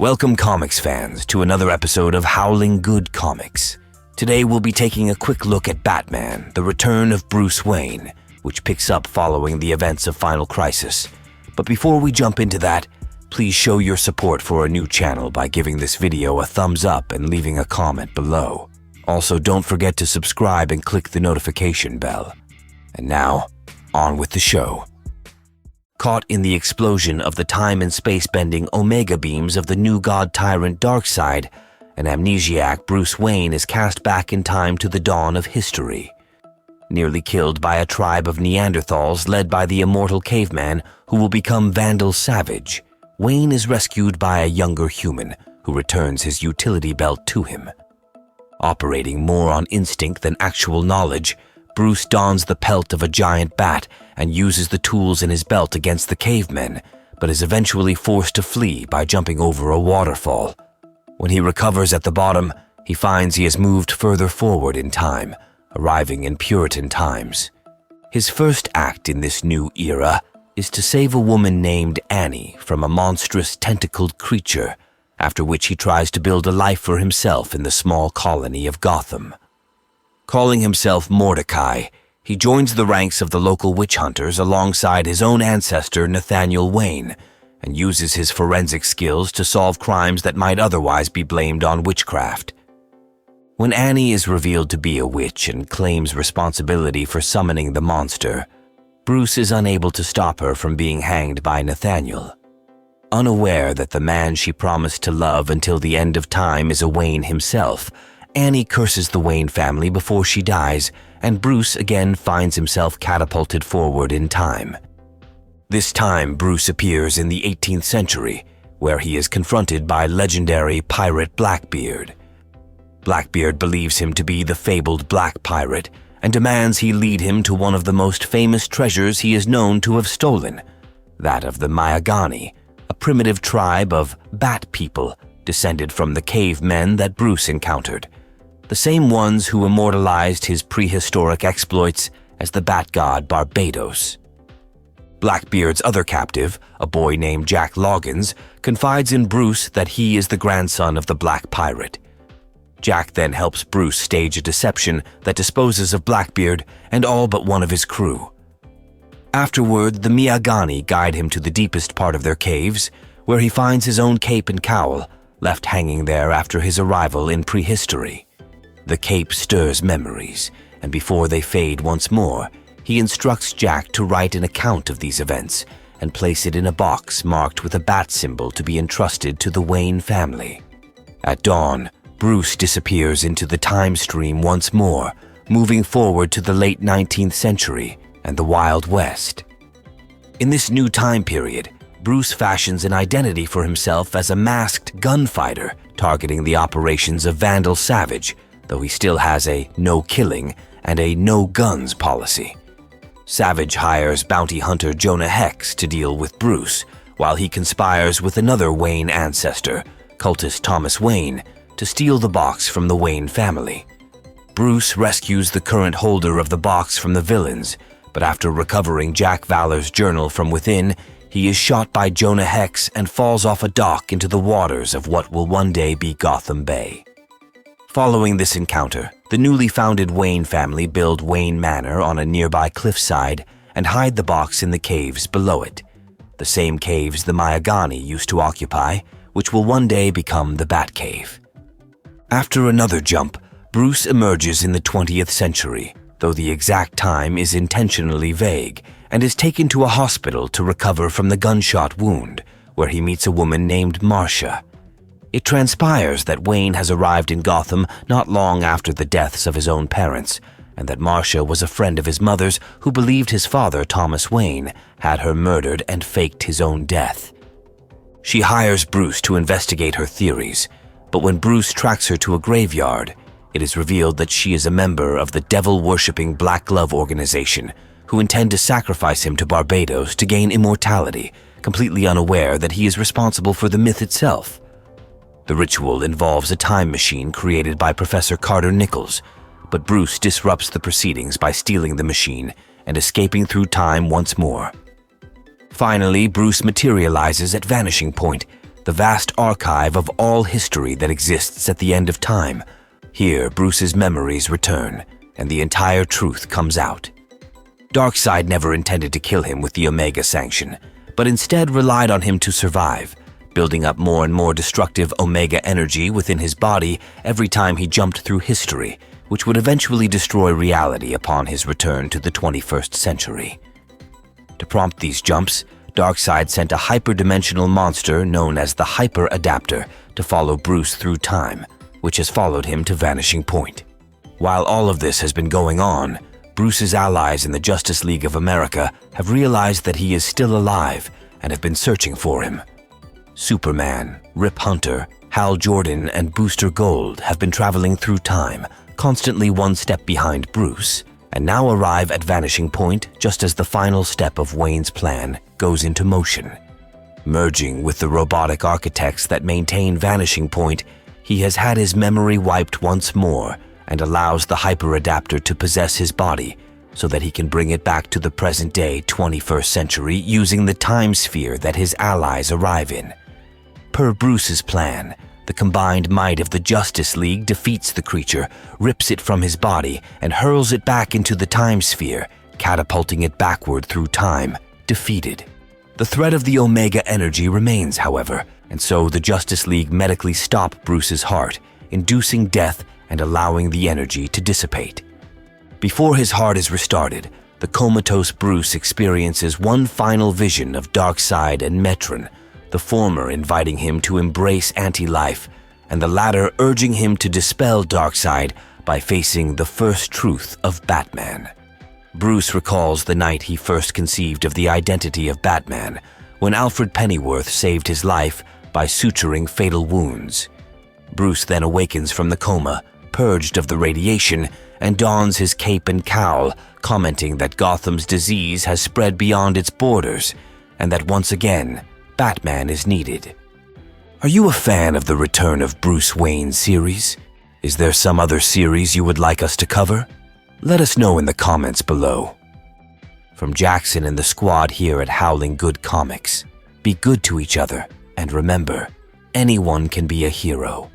Welcome comics fans to another episode of Howling Good Comics. Today we'll be taking a quick look at Batman, The Return of Bruce Wayne, which picks up following the events of Final Crisis. But before we jump into that, please show your support for our new channel by giving this video a thumbs up and leaving a comment below. Also, don't forget to subscribe and click the notification bell. And now, on with the show. Caught in the explosion of the time and space-bending Omega beams of the new god tyrant Darkseid, an amnesiac Bruce Wayne is cast back in time to the dawn of history. Nearly killed by a tribe of Neanderthals led by the immortal caveman who will become Vandal Savage, Wayne is rescued by a younger human who returns his utility belt to him. Operating more on instinct than actual knowledge, Bruce dons the pelt of a giant bat and uses the tools in his belt against the cavemen, but is eventually forced to flee by jumping over a waterfall. When he recovers at the bottom, he finds he has moved further forward in time, arriving in Puritan times. His first act in this new era is to save a woman named Annie from a monstrous tentacled creature, after which he tries to build a life for himself in the small colony of Gotham. Calling himself Mordecai, he joins the ranks of the local witch hunters alongside his own ancestor Nathaniel Wayne and uses his forensic skills to solve crimes that might otherwise be blamed on witchcraft. When Annie is revealed to be a witch and claims responsibility for summoning the monster, Bruce is unable to stop her from being hanged by Nathaniel. Unaware that the man she promised to love until the end of time is a Wayne himself, Annie curses the Wayne family before she dies, and Bruce again finds himself catapulted forward in time. This time, Bruce appears in the 18th century, where he is confronted by legendary pirate Blackbeard. Blackbeard believes him to be the fabled Black Pirate and demands he lead him to one of the most famous treasures he is known to have stolen, that of the Miagani, a primitive tribe of bat people descended from the cavemen that Bruce encountered, the same ones who immortalized his prehistoric exploits as the bat god Barbados. Blackbeard's other captive, a boy named Jack Loggins, confides in Bruce that he is the grandson of the Black Pirate. Jack then helps Bruce stage a deception that disposes of Blackbeard and all but one of his crew. Afterward, the Miagani guide him to the deepest part of their caves, where he finds his own cape and cowl, left hanging there after his arrival in prehistory. The cape stirs memories, and before they fade once more, he instructs Jack to write an account of these events and place it in a box marked with a bat symbol to be entrusted to the Wayne family. At dawn, Bruce disappears into the time stream once more, moving forward to the late 19th century and the Wild West. In this new time period, Bruce fashions an identity for himself as a masked gunfighter targeting the operations of Vandal Savage, though he still has a no-killing and a no-guns policy. Savage hires bounty hunter Jonah Hex to deal with Bruce, while he conspires with another Wayne ancestor, cultist Thomas Wayne, to steal the box from the Wayne family. Bruce rescues the current holder of the box from the villains, but after recovering Jack Valor's journal from within, he is shot by Jonah Hex and falls off a dock into the waters of what will one day be Gotham Bay. Following this encounter, the newly founded Wayne family build Wayne Manor on a nearby cliffside and hide the box in the caves below it, the same caves the Miagani used to occupy, which will one day become the Batcave. After another jump, Bruce emerges in the 20th century, though the exact time is intentionally vague, and is taken to a hospital to recover from the gunshot wound, where he meets a woman named Marcia. It transpires that Wayne has arrived in Gotham not long after the deaths of his own parents, and that Marcia was a friend of his mother's who believed his father, Thomas Wayne, had her murdered and faked his own death. She hires Bruce to investigate her theories, but when Bruce tracks her to a graveyard, it is revealed that she is a member of the devil-worshipping Black Glove organization who intend to sacrifice him to Barbados to gain immortality, completely unaware that he is responsible for the myth itself. The ritual involves a time machine created by Professor Carter Nichols, but Bruce disrupts the proceedings by stealing the machine and escaping through time once more. Finally, Bruce materializes at Vanishing Point, the vast archive of all history that exists at the end of time. Here, Bruce's memories return, and the entire truth comes out. Darkseid never intended to kill him with the Omega Sanction, but instead relied on him to survive, building up more and more destructive Omega energy within his body every time he jumped through history, which would eventually destroy reality upon his return to the 21st century. To prompt these jumps, Darkseid sent a hyperdimensional monster known as the Hyper Adapter to follow Bruce through time, which has followed him to Vanishing Point. While all of this has been going on, Bruce's allies in the Justice League of America have realized that he is still alive and have been searching for him. Superman, Rip Hunter, Hal Jordan, and Booster Gold have been traveling through time, constantly one step behind Bruce, and now arrive at Vanishing Point just as the final step of Wayne's plan goes into motion. Merging with the robotic architects that maintain Vanishing Point, he has had his memory wiped once more and allows the hyperadapter to possess his body so that he can bring it back to the present-day 21st century using the time sphere that his allies arrive in. Per Bruce's plan, the combined might of the Justice League defeats the creature, rips it from his body, and hurls it back into the time sphere, catapulting it backward through time, defeated. The threat of the Omega energy remains, however, and so the Justice League medically stop Bruce's heart, inducing death and allowing the energy to dissipate. Before his heart is restarted, the comatose Bruce experiences one final vision of Darkseid and Metron, the former inviting him to embrace anti-life, and the latter urging him to dispel Darkseid by facing the first truth of Batman. Bruce recalls the night he first conceived of the identity of Batman, when Alfred Pennyworth saved his life by suturing fatal wounds. Bruce then awakens from the coma, purged of the radiation, and dons his cape and cowl, commenting that Gotham's disease has spread beyond its borders, and that once again, Batman is needed. Are you a fan of the Return of Bruce Wayne series? Is there some other series you would like us to cover? Let us know in the comments below. From Jackson and the squad here at Howling Good Comics, be good to each other, and remember, anyone can be a hero.